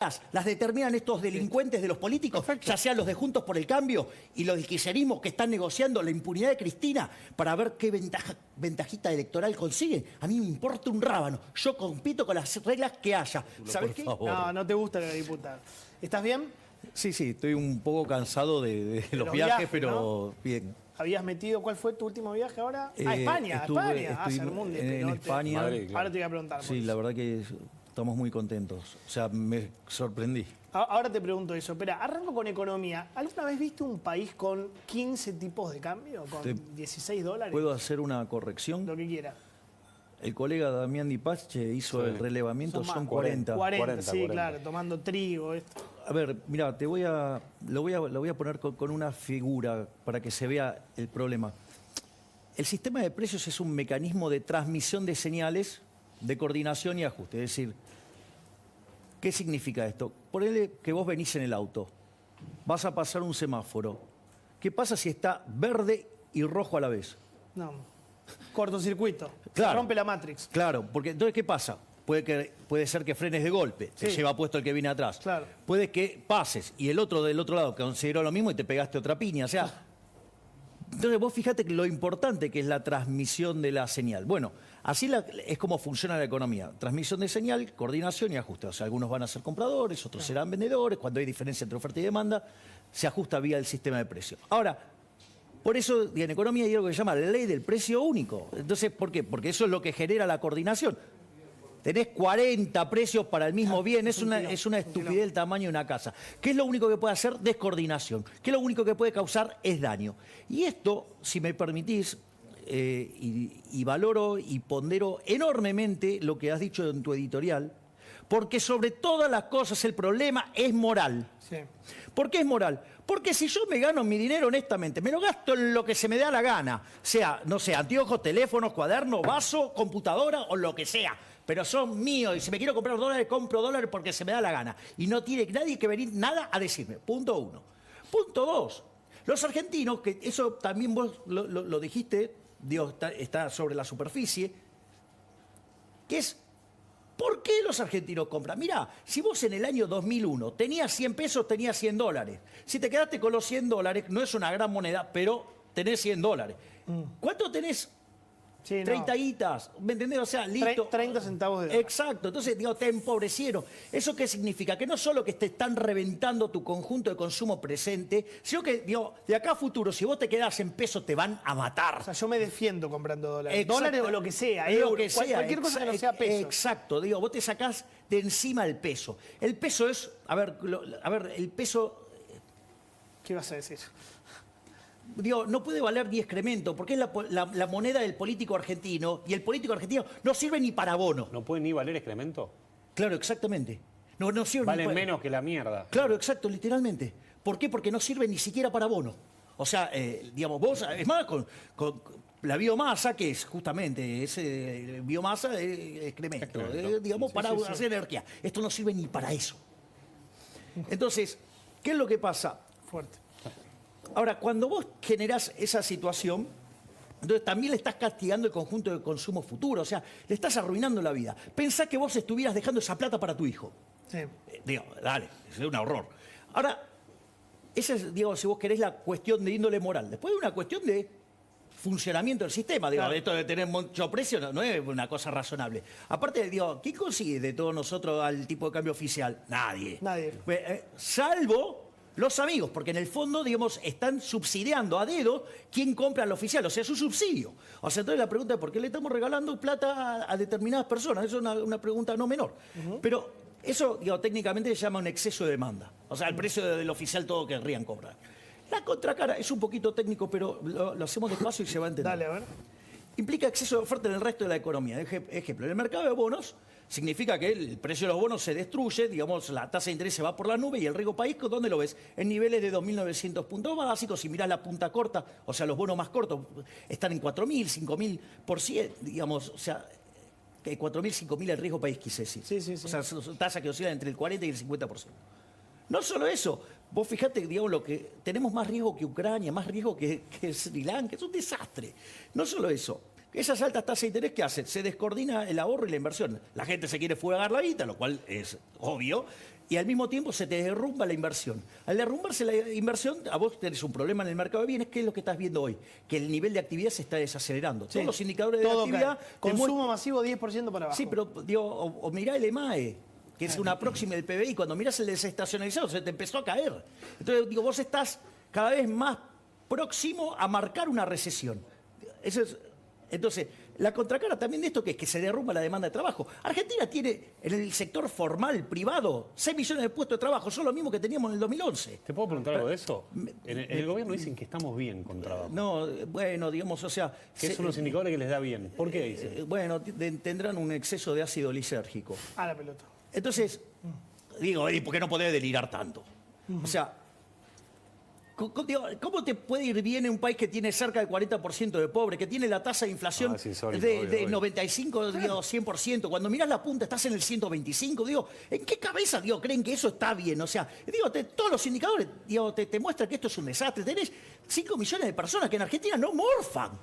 las determinan estos delincuentes de los políticos, ya sean los de Juntos por el Cambio y los del kirchnerismo que están negociando la impunidad de Cristina para ver qué ventajita electoral consiguen. A mí me importa un rábano. Yo compito con las reglas que haya. ¿Sabes qué? No, no te gusta la diputada. ¿Estás bien? Sí, estoy un poco cansado de los viajes, pero ¿no? bien. ¿Habías metido, cuál fue tu último viaje ahora? España, España. En España. Madrid, claro. Ahora te voy a preguntar. Sí, la verdad que estamos muy contentos. O sea, me sorprendí. Ahora te pregunto eso. Espera, arranco con economía. ¿Alguna vez viste un país con 15 tipos de cambio? ¿Con 16 dólares? ¿Puedo hacer una corrección? Lo que quiera. El colega Damián Dipache hizo el relevamiento, son 40. 40, sí, claro, tomando trigo. Esto. A ver, mira, lo voy a poner con una figura para que se vea el problema. El sistema de precios es un mecanismo de transmisión de señales, de coordinación y ajuste. Es decir, ¿qué significa esto? Ponele que vos venís en el auto, vas a pasar un semáforo. ¿Qué pasa si está verde y rojo a la vez? No, cortocircuito. Claro. Se rompe la Matrix. Claro, porque entonces, ¿qué pasa? Puede ser que frenes de golpe, te lleva puesto el que viene atrás. Claro. Puede que pases y el otro del otro lado consideró lo mismo y te pegaste otra piña. O sea, entonces vos fíjate lo importante que es la transmisión de la señal. Bueno, así es como funciona la economía. Transmisión de señal, coordinación y ajuste. O sea, algunos van a ser compradores, otros serán vendedores. Cuando hay diferencia entre oferta y demanda, se ajusta vía el sistema de precios. Ahora, por eso en economía hay algo que se llama la ley del precio único. Entonces, ¿por qué? Porque eso es lo que genera la coordinación. Tenés 40 precios para el mismo bien, es una estupidez el tamaño de una casa. ¿Qué es lo único que puede hacer? Descoordinación. ¿Qué es lo único que puede causar? Es daño. Y esto, si me permitís, y valoro y pondero enormemente lo que has dicho en tu editorial, porque sobre todas las cosas el problema es moral. Sí. ¿Por qué es moral? Porque si yo me gano mi dinero honestamente, me lo gasto en lo que se me da la gana, sea, no sé, anteojos, teléfonos, cuaderno, vaso, computadora o lo que sea, pero son míos y si me quiero comprar dólares, compro dólares porque se me da la gana. Y no tiene nadie que venir nada a decirme. Punto uno. Punto dos. Los argentinos, que eso también vos lo dijiste, Dios, está sobre la superficie, que es, ¿por qué los argentinos compran? Mirá, si vos en el año 2001 tenías 100 pesos, tenías 100 dólares. Si te quedaste con los 100 dólares, no es una gran moneda, pero tenés 100 dólares. ¿Cuánto tenés? Sí, 30 guitas, ¿me entendés? O sea, listo. 30 centavos de dólar. Exacto, entonces, digo, te empobrecieron. ¿Eso qué significa? Que no solo que te están reventando tu conjunto de consumo presente, sino que, digo, de acá a futuro, si vos te quedás en pesos, te van a matar. O sea, yo me defiendo comprando dólares. Exacto. Dólares o lo que sea, Lo que sea, cualquier cosa que no sea peso. Exacto, digo, vos te sacás de encima el peso. El peso es, a ver, el peso... ¿Qué vas a decir? Digo, no puede valer ni excremento, porque es la moneda del político argentino, y el político argentino no sirve ni para bono. ¿No puede ni valer excremento? Claro, exactamente. No sirve Vale ni para... menos que la mierda. Claro, exacto, literalmente. ¿Por qué? Porque no sirve ni siquiera para bono. O sea, digamos, vos, es más, con la biomasa, que es justamente ese biomasa de excremento, digamos, para hacer energía. Esto no sirve ni para eso. Entonces, ¿qué es lo que pasa? Fuerte. Ahora, cuando vos generás esa situación, entonces también le estás castigando el conjunto de consumo futuro, o sea, le estás arruinando la vida. Pensá que vos estuvieras dejando esa plata para tu hijo. Sí. Digo, dale, es un horror. Ahora, esa es, digo, si vos querés, la cuestión de índole moral. Después hay una cuestión de funcionamiento del sistema. Digo, claro. Esto de tener mucho precio no es una cosa razonable. Aparte, digo, ¿quién consigue de todos nosotros al tipo de cambio oficial? Nadie. Nadie. Salvo los amigos, porque en el fondo, digamos, están subsidiando a dedo quién compra al oficial, o sea, es un subsidio. O sea, entonces la pregunta es, ¿por qué le estamos regalando plata a determinadas personas? Eso es una pregunta no menor. Pero eso, digo, técnicamente se llama un exceso de demanda. O sea, el precio del oficial todo querrían cobrar. La contracara es un poquito técnico, pero lo hacemos despacio y se va a entender. Dale, a ver. Implica exceso de oferta en el resto de la economía. Ejemplo, en el mercado de bonos significa que el precio de los bonos se destruye, digamos, la tasa de interés se va por la nube y el riesgo país, ¿dónde lo ves? En niveles de 2.900 puntos básicos. Si mirás la punta corta, o sea, los bonos más cortos están en 4.000, 5.000%, digamos, o sea, 4.000, 5.000 el riesgo país, quise decir. Sí. O sea, son tasas que oscilan entre el 40 y el 50%. No solo eso, vos fijate, digamos, lo que tenemos más riesgo que Ucrania, más riesgo que Sri Lanka, es un desastre. No solo eso, esas altas tasas de interés, ¿qué hacen? Se descoordina el ahorro y la inversión. La gente se quiere fugar la guita, lo cual es obvio, y al mismo tiempo se te derrumba la inversión. Al derrumbarse la inversión, a vos tenés un problema en el mercado de bienes, que es lo que estás viendo hoy, que el nivel de actividad se está desacelerando. Sí. Todos los indicadores de Todo actividad... cae. Consumo masivo 10% para abajo. Sí, pero digo, o mirá el EMAE, que es una próxima del PBI, cuando mirás el desestacionalizado se te empezó a caer. Entonces, digo, vos estás cada vez más próximo a marcar una recesión. Eso es, entonces, la contracara también de esto que es que se derrumba la demanda de trabajo. Argentina tiene en el sector formal, privado, 6 millones de puestos de trabajo, son lo mismo que teníamos en el 2011. ¿Te puedo preguntar algo de eso? En el gobierno dicen que estamos bien con trabajo. No, bueno, digamos, o sea... Que son los indicadores que les da bien. ¿Por qué dicen? Bueno, tendrán un exceso de ácido lisérgico. A la pelota. Entonces, digo, ¿y por qué no podés delirar tanto? O sea, ¿cómo te puede ir bien en un país que tiene cerca del 40% de pobres, que tiene la tasa de inflación es insólito, de obvio. 95, digo, 100%? Cuando mirás la punta estás en el 125, digo, ¿en qué cabeza, digo, creen que eso está bien? O sea, digo, todos los indicadores, digo, te muestran que esto es un desastre. Tenés 5 millones de personas que en Argentina no morfan.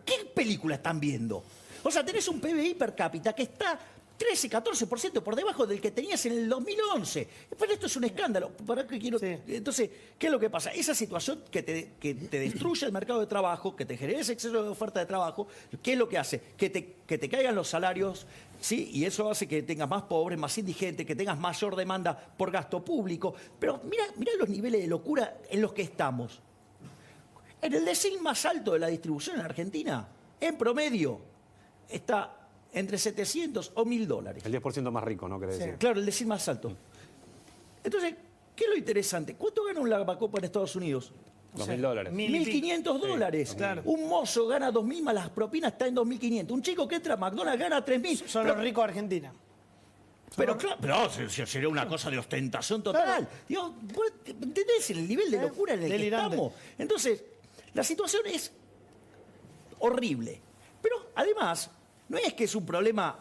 ¿Qué película están viendo? O sea, tenés un PBI per cápita que está 13, 14% por debajo del que tenías en el 2011. Pero esto es un escándalo. ¿Para qué quiero? Sí. Entonces, ¿qué es lo que pasa? Esa situación que te destruye el mercado de trabajo, que te genera ese exceso de oferta de trabajo, ¿qué es lo que hace? Que te caigan los salarios, ¿sí? Y eso hace que tengas más pobres, más indigentes, que tengas mayor demanda por gasto público. Pero mira los niveles de locura en los que estamos. En el decil más alto de la distribución en Argentina, en promedio, está entre 700 o $1.000. El 10% más rico, ¿no? ¿Querés Sí. decir? Claro, el decil más alto. Entonces, ¿qué es lo interesante? ¿Cuánto gana un lavacopa en Estados Unidos? $2.000. 1.500 dólares. Sí, claro. Un mozo gana 2.000 más las propinas, está en 2.500. Un chico que entra a McDonald's gana 3.000. Son los ricos de Argentina. Pero claro, sería una cosa de ostentación total. Claro. Digo, ¿vos ¿entendés el nivel de locura en el que Delirante. estamos? Entonces, la situación es horrible. Pero además, no es que es un problema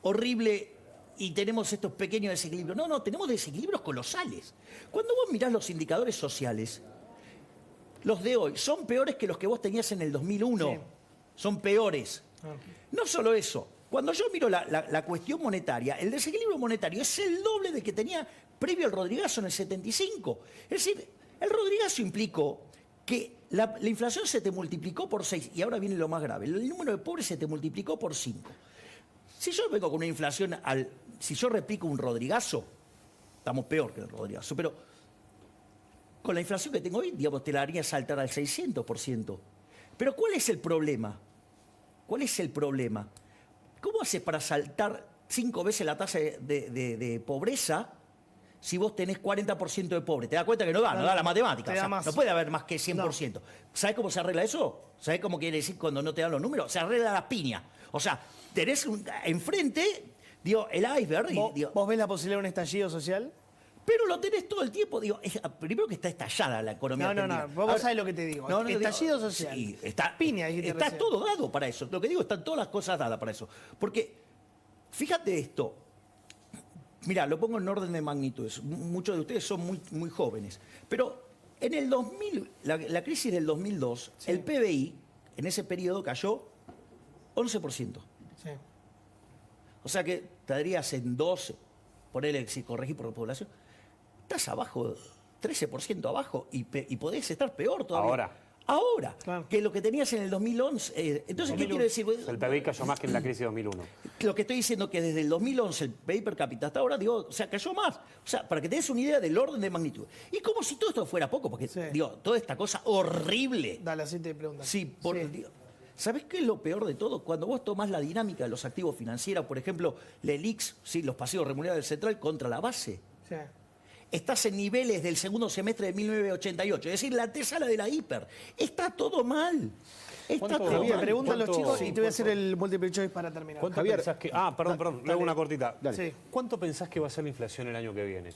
horrible y tenemos estos pequeños desequilibrios. No, tenemos desequilibrios colosales. Cuando vos mirás los indicadores sociales, los de hoy son peores que los que vos tenías en el 2001. Sí. Son peores. Ah. No solo eso. Cuando yo miro la cuestión monetaria, el desequilibrio monetario es el doble del que tenía previo al Rodrigazo en el 75. Es decir, el Rodrigazo implicó que la inflación se te multiplicó por 6, y ahora viene lo más grave, el número de pobres se te multiplicó por 5. Si yo vengo con una inflación, si yo replico un Rodrigazo, estamos peor que el Rodrigazo, pero con la inflación que tengo hoy, digamos, te la haría saltar al 600%. Pero ¿cuál es el problema? ¿Cuál es el problema? ¿Cómo haces para saltar 5 veces la tasa de pobreza si vos tenés 40% de pobres? ¿Te das cuenta que no da la matemática? Te da O sea, más. no puede haber más que 100%. ¿Sabés cómo se arregla eso? ¿Sabés cómo quiere decir cuando no te dan los números? Se arregla la piña. O sea, tenés enfrente, digo, el iceberg. ¿Vos ves la posibilidad de un estallido social? Pero lo tenés todo el tiempo. Digo, primero que está estallada la economía argentina. Vos sabés lo que te digo. Estallido social. Sí, está, Piña, dijiste está recién. todo dado para eso. Lo que digo, están todas las cosas dadas para eso. Porque, fíjate esto. Mirá, lo pongo en orden de magnitudes. Muchos de ustedes son muy jóvenes. Pero en el 2000, la crisis del 2002, Sí. el PBI en ese periodo cayó 11%. Sí. O sea que estarías en 12, ponele, si corregís por población, estás abajo, 13% abajo, y podés estar peor todavía. Ahora, Claro. que lo que tenías en el 2011. Entonces, ¿qué 2001. quiero decir? El PBI cayó más que en la crisis de 2001. Lo que estoy diciendo es que desde el 2011 el PIB per cápita hasta ahora, digo, o sea, cayó más. O sea, para que te des una idea del orden de magnitud. Y como si todo esto fuera poco, porque, Sí. digo, toda esta cosa horrible. Dale, así te preguntan. Sí, digo, ¿sabés qué es lo peor de todo? Cuando vos tomás la dinámica de los activos financieros, por ejemplo, la ELIX, ¿sí? Los pasivos remunerados del central contra la base. Sí. Estás en niveles del segundo semestre de 1988, es decir, la antesala de la hiper. Está todo mal. Está ¿Cuánto, todo Javier, Te mal. preguntan los ¿Cuánto- chicos y te voy a hacer el multiple choice para terminar. ¿Cuánto Javier, pensás que...? Perdón, luego una cortita. Dale. Sí. ¿Cuánto pensás que va a ser la inflación el año que viene?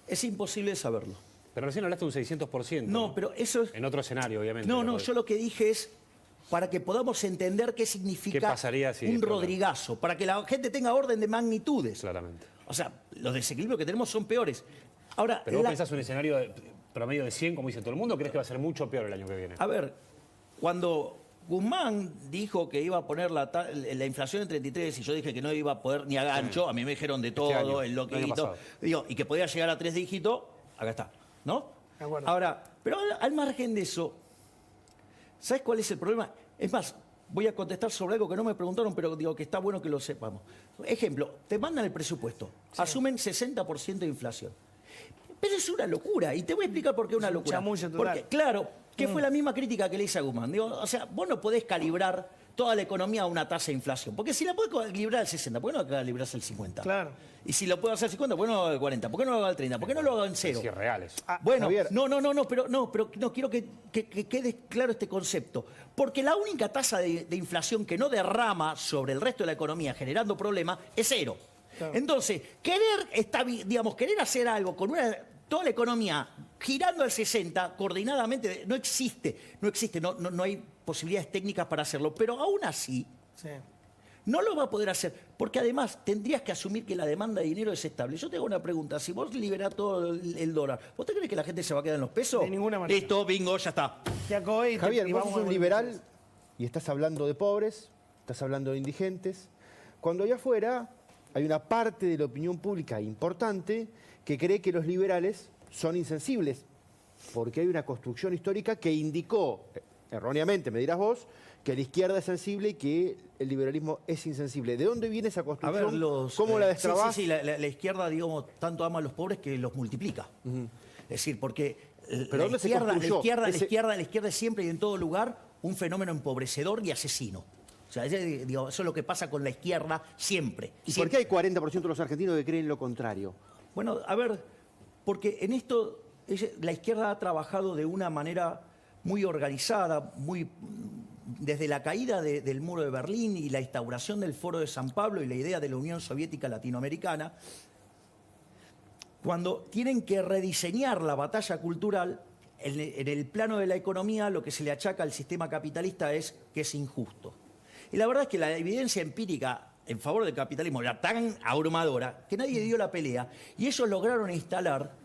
Es imposible saberlo. Pero recién hablaste de un 600%. No, pero eso es... En otro escenario, obviamente. No, pero- yo lo que dije es para que podamos entender qué significa ¿Qué pasaría si- un claro. Rodrigazo, para que la gente tenga orden de magnitudes. Claramente. O sea, los desequilibrios que tenemos son peores. Ahora, Pero vos pensás un escenario promedio de 100, como dice todo el mundo, ¿o crees que va a ser mucho peor el año que viene? a ver, cuando Guzmán dijo que iba a poner la inflación en 33 y yo dije que no iba a poder ni a gancho. A mí me dijeron de todo, año, el el año loquito. pasado. Digo, y que podía llegar a 3 dígitos. Acá está, ¿no? De acuerdo. Ahora, pero al margen de eso, ¿sabes cuál es el problema? Es más, voy a contestar sobre algo que no me preguntaron, pero digo que está bueno que lo sepamos. Ejemplo, te mandan el presupuesto, asumen 60% de inflación. Pero es una locura, y te voy a explicar por qué es una locura. chamullo total. Porque, claro, que fue la misma crítica que le hice a Guzmán. Digo, o sea, vos no podés calibrar toda la economía a una tasa de inflación. Porque si la podés calibrar al 60, ¿por qué no calibrás al 50? Claro. Y si lo puedo hacer al 50, ¿por qué no lo hago al 40? ¿Por qué no lo hago al 30? ¿Por qué no lo hago en cero? Sí, reales. Bueno, Javier. pero quiero que quede claro este concepto. Porque la única tasa de inflación que no derrama sobre el resto de la economía generando problemas es cero. Claro. Entonces, querer hacer algo con toda la economía girando al 60 coordinadamente no existe, no hay posibilidades técnicas para hacerlo. Pero aún así, Sí. no lo va a poder hacer, porque además tendrías que asumir que la demanda de dinero es estable. Yo te hago una pregunta, si vos liberás todo el dólar, ¿vos te crees que la gente se va a quedar en los pesos? De ninguna manera. Listo, bingo, ya está. Javier, y vos vamos sos a un liberal y estás hablando de pobres, estás hablando de indigentes, cuando allá afuera hay una parte de la opinión pública importante que cree que los liberales son insensibles, porque hay una construcción histórica que indicó, erróneamente me dirás vos, que la izquierda es sensible y que el liberalismo es insensible. ¿De dónde viene esa A construcción? ver, ¿Cómo la destrabás? Sí, la izquierda, digamos, tanto ama a los pobres que los multiplica. Es decir, porque ¿Pero dónde se construyó la ese- izquierda es siempre y en todo lugar un fenómeno empobrecedor y asesino. O sea, eso es lo que pasa con la izquierda siempre. ¿Y por qué hay 40% de los argentinos que creen lo contrario? Bueno, a ver, porque en esto la izquierda ha trabajado de una manera muy organizada, desde la caída del muro de Berlín y la instauración del Foro de San Pablo y la idea de la Unión Soviética Latinoamericana, cuando tienen que rediseñar la batalla cultural, en el plano de la economía lo que se le achaca al sistema capitalista es que es injusto. Y la verdad es que la evidencia empírica en favor del capitalismo era tan abrumadora que nadie dio la pelea y ellos lograron instalar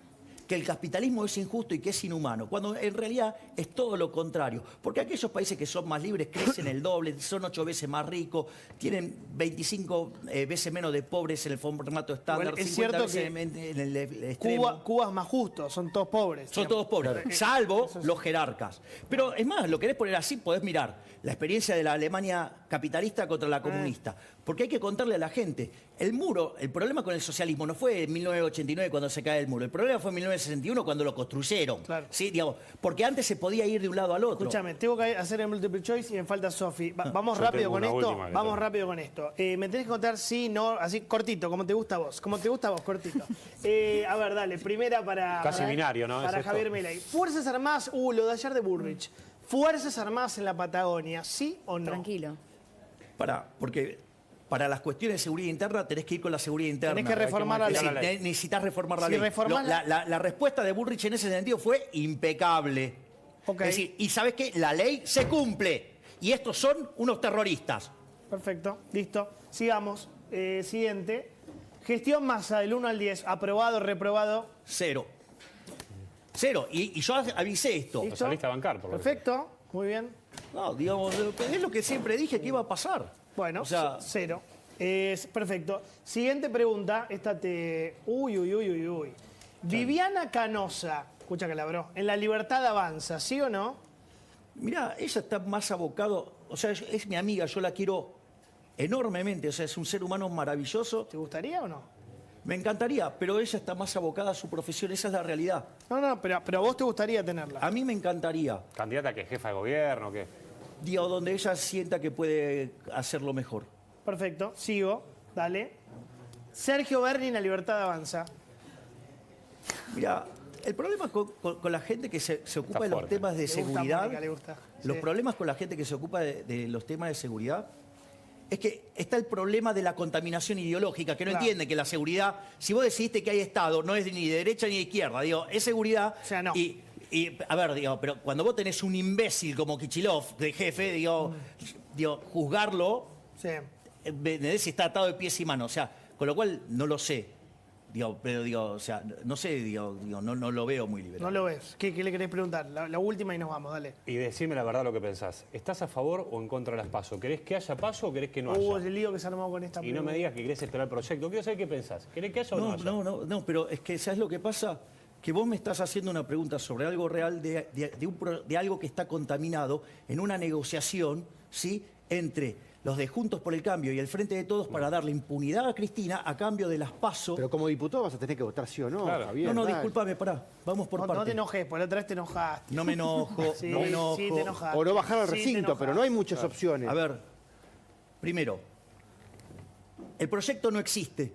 que el capitalismo es injusto y que es inhumano, cuando en realidad es todo lo contrario. Porque aquellos países que son más libres crecen el doble, son 8 veces más ricos, tienen 25 veces menos de pobres en el formato estándar, Igual es 50 cierto veces que en el extremo. Cuba es más justo, son todos pobres. Son todos pobres, salvo los jerarcas. Pero es más, lo querés poner así, podés mirar la experiencia de la Alemania capitalista contra la comunista. Porque hay que contarle a la gente, el muro, el problema con el socialismo no fue en 1989 cuando se cae el muro, el problema fue en 1961 cuando lo construyeron. Claro. ¿Sí? Digamos, porque antes se podía ir de un lado al otro. Escúchame, tengo que hacer el multiple choice y me falta Sofi. Vamos Yo rápido tengo con una esto. última que Vamos tengo. rápido con esto. Me tenés que contar sí, no, así cortito, como te gusta a vos. Como te gusta a vos, cortito. A ver, dale, primera para. Casi para- binario, ¿no? Para ¿Es esto? Javier Milei. Fuerzas Armadas, lo de ayer de Bullrich. Fuerzas Armadas en la Patagonia, ¿sí o no? Tranquilo. Porque para las cuestiones de seguridad interna tenés que ir con la seguridad interna. Tenés que reformar la Es ley. decir, necesitas reformar la Si ley. reformás La respuesta de Bullrich en ese sentido fue impecable. Ok. Es decir, y sabes qué, la ley se cumple. Y estos son unos terroristas. Perfecto, listo. Sigamos. Siguiente. Gestión Massa del 1 al 10. Aprobado, reprobado. 0. 0. Y yo avisé esto. ¿Listo? saliste a bancar, por lo que Perfecto, muy bien. No, digamos, es lo que siempre dije que iba a pasar. Bueno, O sea, 0. Perfecto. Siguiente pregunta. Esta te. Uy. Viviana Canosa, escucha que la bro. En La Libertad Avanza, ¿sí o no? mirá, ella está más abocado. O sea, es mi amiga, yo la quiero enormemente. O sea, es un ser humano maravilloso. ¿Te gustaría o no? Me encantaría, pero ella está más abocada a su profesión, esa es la realidad. No, pero a vos te gustaría tenerla. A mí me encantaría, ¿Candidata que jefa de gobierno? ¿Qué? digo, donde ella sienta que puede hacerlo mejor. Perfecto, sigo. Dale. Sergio Berni en La Libertad Avanza. Mira, el problema con la gente que se ocupa de los fuerte. temas de Le gusta a seguridad, Mónica, le gusta. los Sí. problemas con la gente que se ocupa de los temas de seguridad, es que está el problema de la contaminación ideológica, que no Claro. entiende que la seguridad, si vos decidiste que hay Estado, no es ni de derecha ni de izquierda, digo, es seguridad. O sea, no. Y, a ver, digo, pero cuando vos tenés un imbécil como Kichilov, de jefe, digo, juzgarlo, Sí. si está atado de pies y manos, o sea, con lo cual no lo sé. o sea, no sé, no lo veo muy liberal. No lo ves. ¿Qué le querés preguntar? La última y nos vamos, dale. Y decime la verdad lo que pensás. ¿Estás a favor o en contra de las PASO? ¿Querés que haya PASO o querés que no haya? El lío que se armó con esta Y no me digas que querés esperar el proyecto. Quiero saber qué pensás. ¿Querés que haya o no haya? No, pero es que, ¿sabes lo que pasa? Que vos me estás haciendo una pregunta sobre algo real, de algo que está contaminado en una negociación, ¿sí?, entre los de Juntos por el Cambio y el Frente de Todos para darle impunidad a Cristina a cambio de las PASO. Pero como diputado vas a tener que votar sí o no, Claro. Javier. Pues Discúlpame, pará. Vamos por partes. No te enojes, por la otra vez te enojaste. No me enojo, Sí, no me enojo. sí, te enojaste. O no bajar al Sí, te recinto, enojaste. pero no hay muchas opciones. A ver, primero, el proyecto no existe.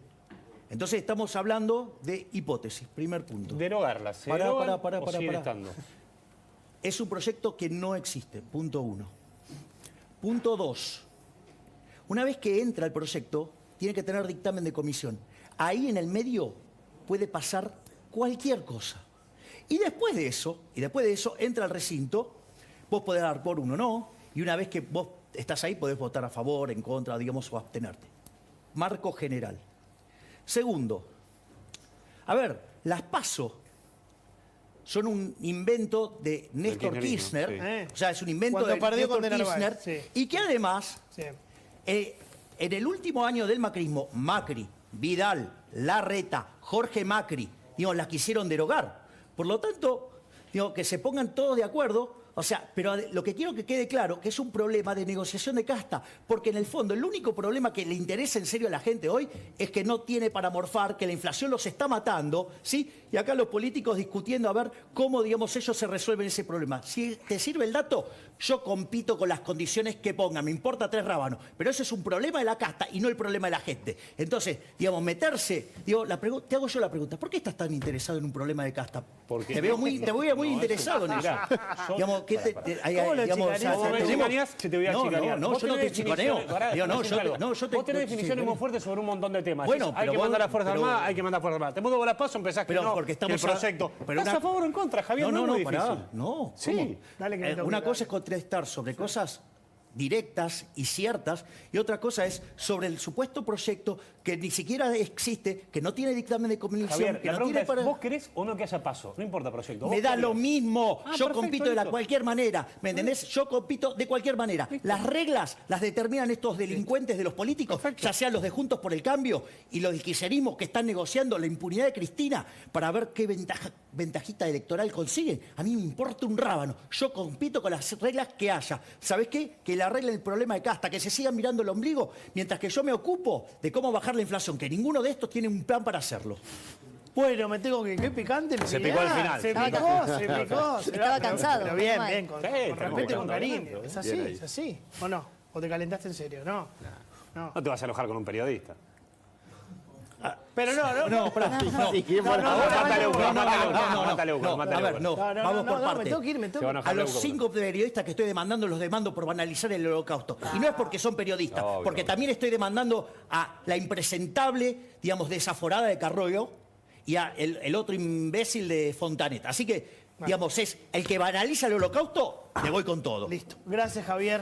Entonces estamos hablando de hipótesis, primer punto. Derogarlas. ¿Se Pará, derogan pará, o pará, siguen pará. estando? Es un proyecto que no existe, punto 1. Punto 2. Una vez que entra el proyecto, tiene que tener dictamen de comisión. Ahí en el medio puede pasar cualquier cosa. Y después de eso, entra al recinto, vos podés dar por uno o no, y una vez que vos estás ahí podés votar a favor, en contra, digamos, o abstenerte. Marco general. Segundo, a ver, las PASO son un invento de Néstor kirchnerismo, Kirchner, sí. o sea, es un invento Cuando de perdió Néstor con De Narváez, Kirchner, sí. y que además, Sí. en el último año del macrismo, Macri, Vidal, Larreta, Jorge Macri, la quisieron derogar. Por lo tanto, que se pongan todos de acuerdo. O sea, pero lo que quiero que quede claro que es un problema de negociación de casta, porque en el fondo el único problema que le interesa en serio a la gente hoy es que no tiene para morfar, que la inflación los está matando, ¿sí? Y acá los políticos discutiendo a ver cómo, digamos, ellos se resuelven ese problema. Si te sirve el dato, yo compito con las condiciones que pongan, me importa 3 rábanos, pero eso es un problema de la casta y no el problema de la gente. Entonces, digamos, meterse, te hago yo la pregunta, ¿por qué estás tan interesado en un problema de casta? Porque Te veo muy interesado en eso. Mirá, Digamos, ¿qué te, ¿Cómo lo digamos, chicaneás? Vos me tenemos- chicaneás, se te voy a chicanear. No, Vos yo no tenés te chicaneo. definiciones- pará, Digo, no, déjame decirte yo algo. te Vos tenés definiciones chicaneo. muy fuertes sobre un montón de temas. Bueno, Hay pero que vos- mandar a las Fuerzas pero- Armadas, hay que mandar a Fuerzas Armadas. Te mudo a las PASO, empezás que Pero no, porque que el estamos a- proyecto. pero ¿Estás una- a favor o en contra, Javier? No, es muy difícil. pará, no. Sí. ¿Cómo? Dale que me tengo Una que cosa ir. es contestar sobre cosas directas y ciertas, y otra cosa es sobre el supuesto proyecto que ni siquiera existe, que no tiene dictamen de comisión, Javier, que la no pregunta tiene es, para... ¿vos querés o no que haya PASO? No importa proyecto. ¿Vos Me da querés? lo mismo. Ah, Yo perfecto, compito de listo. cualquier manera. ¿Me entendés? Yo compito de cualquier manera. Las reglas las determinan estos delincuentes de los políticos, ya sean los de Juntos por el Cambio y los del kirchnerismo que están negociando la impunidad de Cristina para ver qué ventajita electoral consiguen. A mí me importa un rábano. Yo compito con las reglas que haya. ¿Sabés qué? Que le arreglen el problema de casta, que se sigan mirando el ombligo, mientras que yo me ocupo de cómo bajar la inflación, que ninguno de estos tiene un plan para hacerlo. Bueno, me tengo que... ¡Qué picante! Se picó al final. Se Estaba picó. Estaba cansado, Pero bien, normal. bien, con Sí, respeto y con estamos cariño. hablando, Es así, es así. ¿O no? ¿O te calentaste en serio? No. No. No te vas a enojar con un periodista. Pero no. Sí, ¿quién fue? Mátale, Ucro, mátale, Ucro, no, mátale, Ucro, no, mátale, a ver, Ucro. no. Vamos por me partes. tengo que ir, me Se tengo van a que ir. A enojar. los 5 periodistas que estoy demandando los demando por banalizar el holocausto. Y no es porque son periodistas, Obvio, porque obvio. también estoy demandando a la impresentable, digamos, desaforada de Carroyo y a el otro imbécil de Fontanet. Así que, digamos, es el que banaliza el holocausto, le voy con todo. Listo. Gracias, Javier.